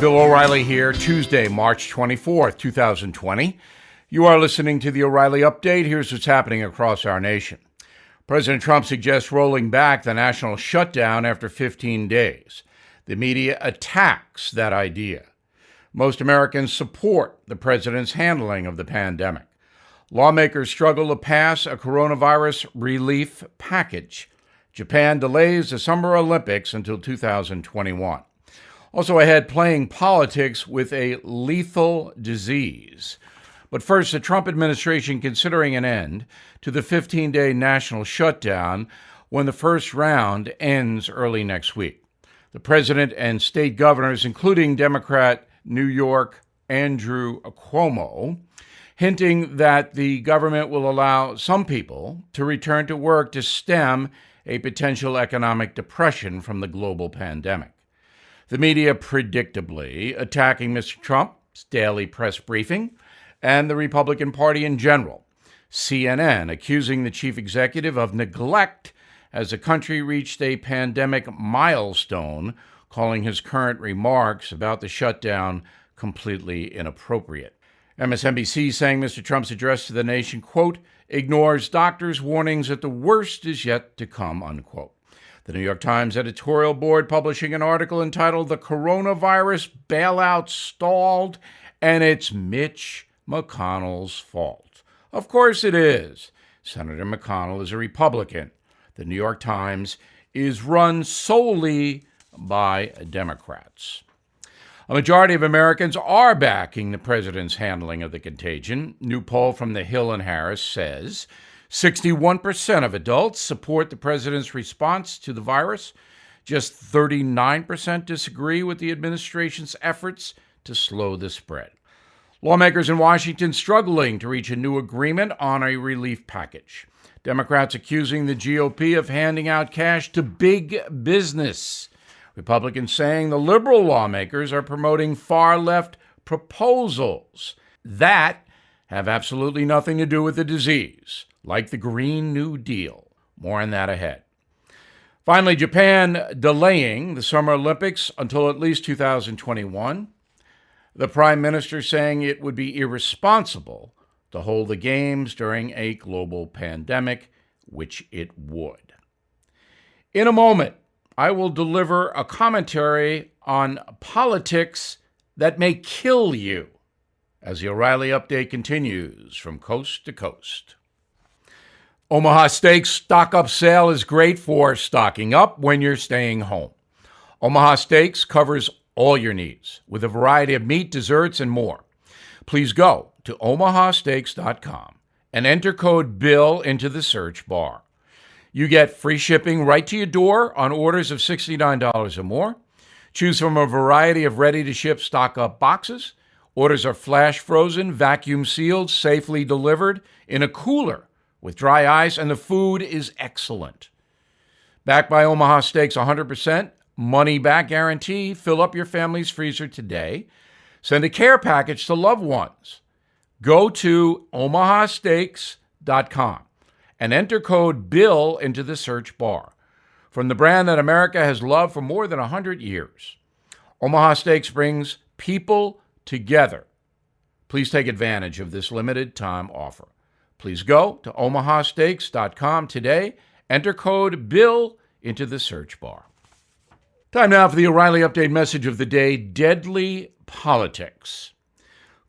Bill O'Reilly here, Tuesday, March 24th, 2020. You are listening to the O'Reilly Update. Here's what's happening across our nation. President Trump suggests rolling back the national shutdown after 15 days. The media attacks that idea. Most Americans support the president's handling of the pandemic. Lawmakers struggle to pass a coronavirus relief package. Japan delays the Summer Olympics until 2021. Also ahead, playing politics with a lethal disease. But first, the Trump administration considering an end to the 15-day national shutdown when the first round ends early next week. The president and state governors, including Democrat New York Andrew Cuomo, hinting that the government will allow some people to return to work to stem a potential economic depression from the global pandemic. The media predictably attacking Mr. Trump's daily press briefing and the Republican Party in general. CNN accusing the chief executive of neglect as the country reached a pandemic milestone, calling his current remarks about the shutdown completely inappropriate. MSNBC saying Mr. Trump's address to the nation, quote, ignores doctors' warnings that the worst is yet to come, unquote. The New York Times editorial board publishing an article entitled The Coronavirus Bailout Stalled and It's Mitch McConnell's Fault. Of course it is. Senator McConnell is a Republican. The New York Times is run solely by Democrats. A majority of Americans are backing the president's handling of the contagion. New poll from The Hill and Harris says 61% of adults support the president's response to the virus. Just 39% disagree with the administration's efforts to slow the spread. Lawmakers in Washington struggling to reach a new agreement on a relief package. Democrats accusing the GOP of handing out cash to big business. Republicans saying the liberal lawmakers are promoting far-left proposals that have absolutely nothing to do with the disease, like the Green New Deal. More on that ahead. Finally, Japan delaying the Summer Olympics until at least 2021. The Prime Minister saying it would be irresponsible to hold the Games during a global pandemic, which it would. In a moment, I will deliver a commentary on politics that may kill you as the O'Reilly Update continues from coast to coast. Omaha Steaks stock-up sale is great for stocking up when you're staying home. Omaha Steaks covers all your needs with a variety of meat, desserts, and more. Please go to omahasteaks.com and enter code BILL into the search bar. You get free shipping right to your door on orders of $69 or more. Choose from a variety of ready-to-ship stock-up boxes. Orders are flash frozen, vacuum sealed, safely delivered in a cooler with dry ice, and the food is excellent. Backed by Omaha Steaks 100%, money-back guarantee. Fill up your family's freezer today. Send a care package to loved ones. Go to omahasteaks.com and enter code BILL into the search bar. From the brand that America has loved for more than 100 years, Omaha Steaks brings people together. Please take advantage of this limited time offer. Please go to omahasteaks.com today. Enter code BILL into the search bar. Time now for the O'Reilly Update message of the day, deadly politics.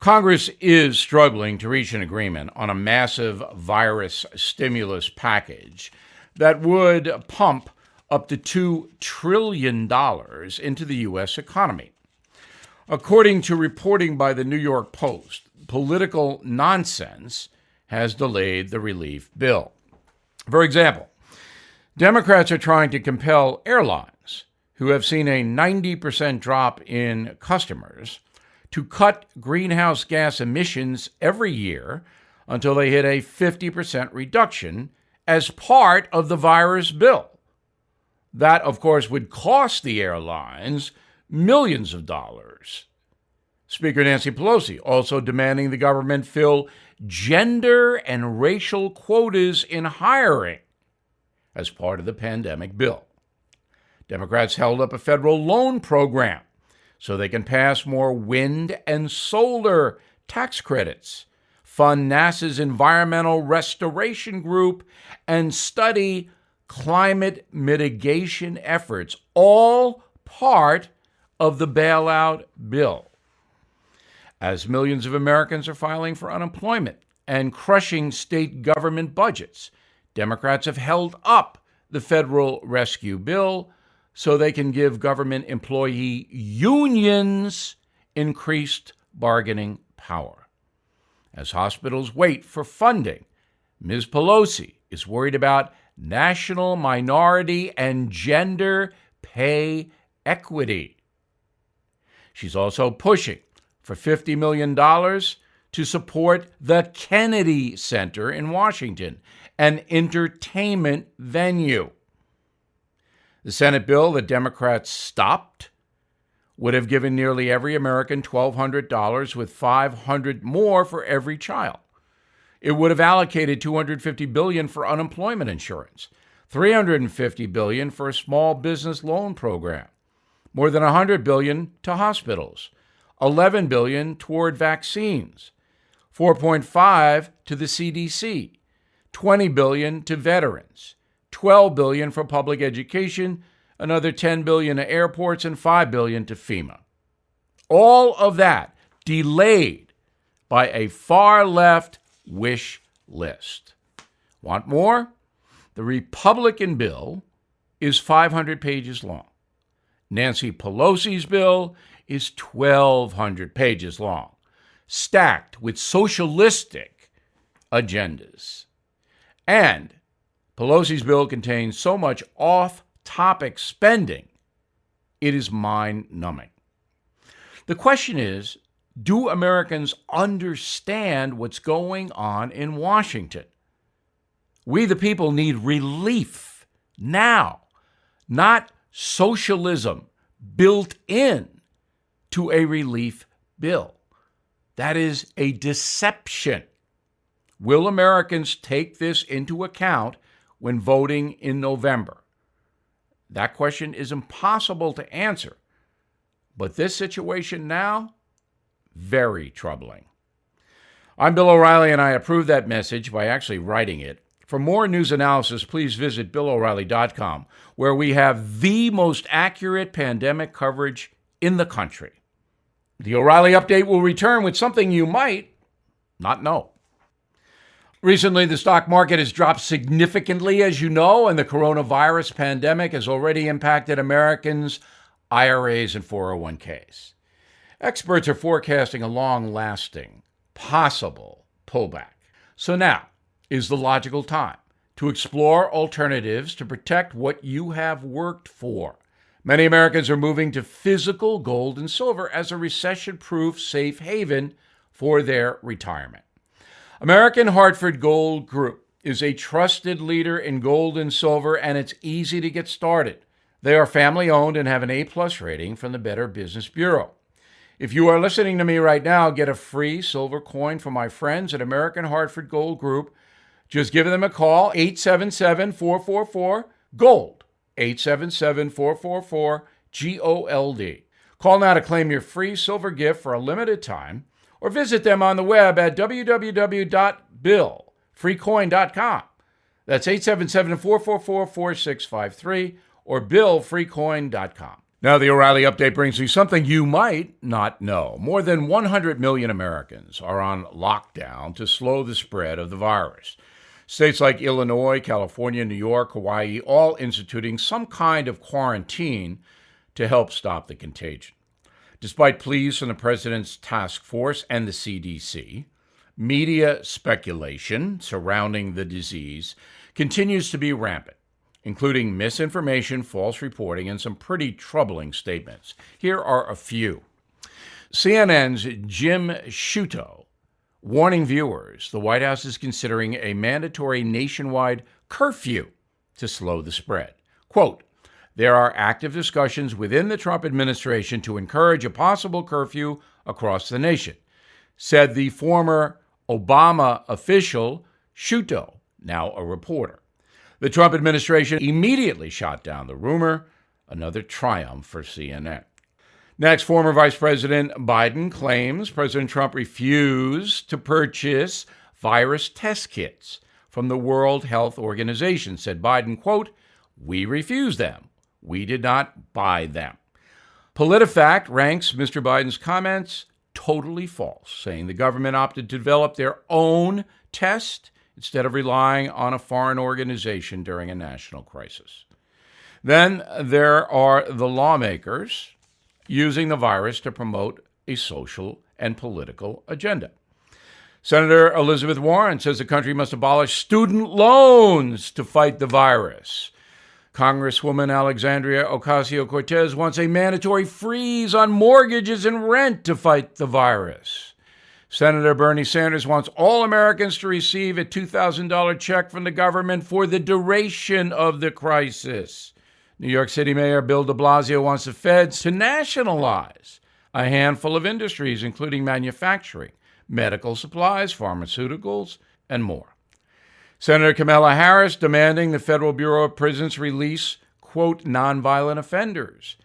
Congress is struggling to reach an agreement on a massive virus stimulus package that would pump up to $2 trillion into the U.S. economy. According to reporting by the New York Post, political nonsense has delayed the relief bill. For example, Democrats are trying to compel airlines, who have seen a 90% drop in customers, to cut greenhouse gas emissions every year until they hit a 50% reduction as part of the virus bill. That, of course, would cost the airlines millions of dollars. Speaker Nancy Pelosi also demanding the government fill gender and racial quotas in hiring as part of the pandemic bill. Democrats held up a federal loan program so they can pass more wind and solar tax credits, fund NASA's Environmental Restoration Group, and study climate mitigation efforts, all part of the bailout bill. As millions of Americans are filing for unemployment and crushing state government budgets, Democrats have held up the federal rescue bill so they can give government employee unions increased bargaining power. As hospitals wait for funding, Ms. Pelosi is worried about national minority and gender pay equity. She's also pushing for $50 million to support the Kennedy Center in Washington, an entertainment venue. The Senate bill that Democrats stopped would have given nearly every American $1,200, with $500 more for every child. It would have allocated $250 billion for unemployment insurance, $350 billion for a small business loan program, more than $100 billion to hospitals, $11 billion toward vaccines, $4.5 to the CDC, $20 billion to veterans, $12 billion for public education, another $10 billion to airports, and $5 billion to FEMA. All of that delayed by a far-left wish list. Want more? The Republican bill is 500 pages long. Nancy Pelosi's bill is 1,200 pages long, stacked with socialistic agendas. And Pelosi's bill contains so much off-topic spending, it is mind-numbing. The question is, do Americans understand what's going on in Washington? We, the people, need relief now, not socialism built in to a relief bill. That is a deception. Will Americans take this into account when voting in November? That question is impossible to answer. But this situation now, very troubling. I'm Bill O'Reilly, and I approve that message by actually writing it. For more news analysis, please visit BillO'Reilly.com, where we have the most accurate pandemic coverage in the country. The O'Reilly Update will return with something you might not know. Recently, the stock market has dropped significantly, as you know, and the coronavirus pandemic has already impacted Americans' IRAs and 401ks. Experts are forecasting a long-lasting, possible pullback. So now is the logical time to explore alternatives to protect what you have worked for. Many Americans are moving to physical gold and silver as a recession-proof safe haven for their retirement. American Hartford Gold Group is a trusted leader in gold and silver, and it's easy to get started. They are family-owned and have an A+ rating from the Better Business Bureau. If you are listening to me right now, get a free silver coin from my friends at American Hartford Gold Group. Just give them a call, 877-444-GOLD, 877-444-GOLD. Call now to claim your free silver gift for a limited time, or visit them on the web at www.billfreecoin.com. That's 877-444-4653 or billfreecoin.com. Now, the O'Reilly Update brings you something you might not know. More than 100 million Americans are on lockdown to slow the spread of the virus. States like Illinois, California, New York, Hawaii, all instituting some kind of quarantine to help stop the contagion. Despite pleas from the president's task force and the CDC, media speculation surrounding the disease continues to be rampant, including misinformation, false reporting, and some pretty troubling statements. Here are a few. CNN's Jim Sciutto warning viewers the White House is considering a mandatory nationwide curfew to slow the spread. Quote, there are active discussions within the Trump administration to encourage a possible curfew across the nation, said the former Obama official Sciutto, now a reporter. The Trump administration immediately shot down the rumor, another triumph for CNN. Next, former Vice President Biden claims President Trump refused to purchase virus test kits from the World Health Organization. Said Biden, quote, "We refused them. We did not buy them." PolitiFact ranks Mr. Biden's comments totally false, saying the government opted to develop their own test instead of relying on a foreign organization during a national crisis. Then there are the lawmakers using the virus to promote a social and political agenda. Senator Elizabeth Warren says the country must abolish student loans to fight the virus. Congresswoman Alexandria Ocasio-Cortez wants a mandatory freeze on mortgages and rent to fight the virus. Senator Bernie Sanders wants all Americans to receive a $2,000 check from the government for the duration of the crisis. New York City Mayor Bill de Blasio wants the feds to nationalize a handful of industries, including manufacturing, medical supplies, pharmaceuticals, and more. Senator Kamala Harris demanding the Federal Bureau of Prisons release, quote, nonviolent offenders.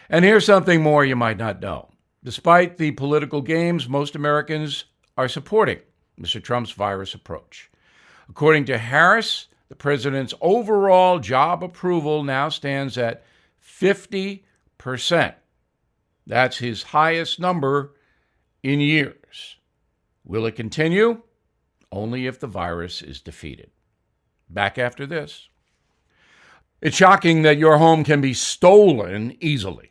And here's something more you might not know. Despite the political games, most Americans are supporting Mr. Trump's virus approach. According to Harris, the president's overall job approval now stands at 50%. That's his highest number in years. Will it continue? Only if the virus is defeated. Back after this. It's shocking that your home can be stolen easily.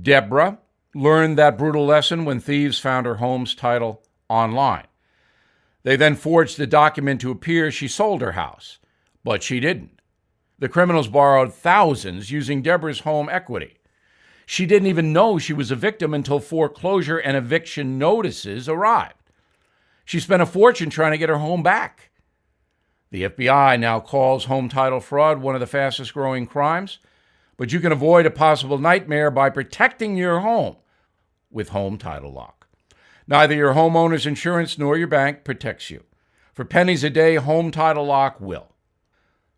Deborah learned that brutal lesson when thieves found her home's title online. They then forged the document to appear she sold her house, but she didn't. The criminals borrowed thousands using Deborah's home equity. She didn't even know she was a victim until foreclosure and eviction notices arrived. She spent a fortune trying to get her home back. The FBI now calls home title fraud one of the fastest growing crimes, but you can avoid a possible nightmare by protecting your home with Home Title Lock. Neither your homeowner's insurance nor your bank protects you. For pennies a day, Home Title Lock will.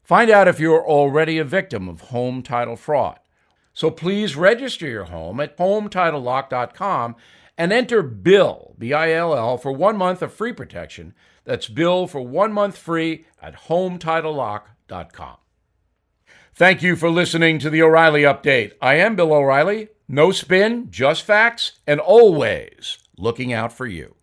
Find out if you're already a victim of home title fraud. So please register your home at HomeTitleLock.com and enter BILL, B-I-L-L, for 1 month of free protection. That's BILL for 1 month free at HomeTitleLock.com. Thank you for listening to the O'Reilly Update. I am Bill O'Reilly. No spin, just facts, and always looking out for you.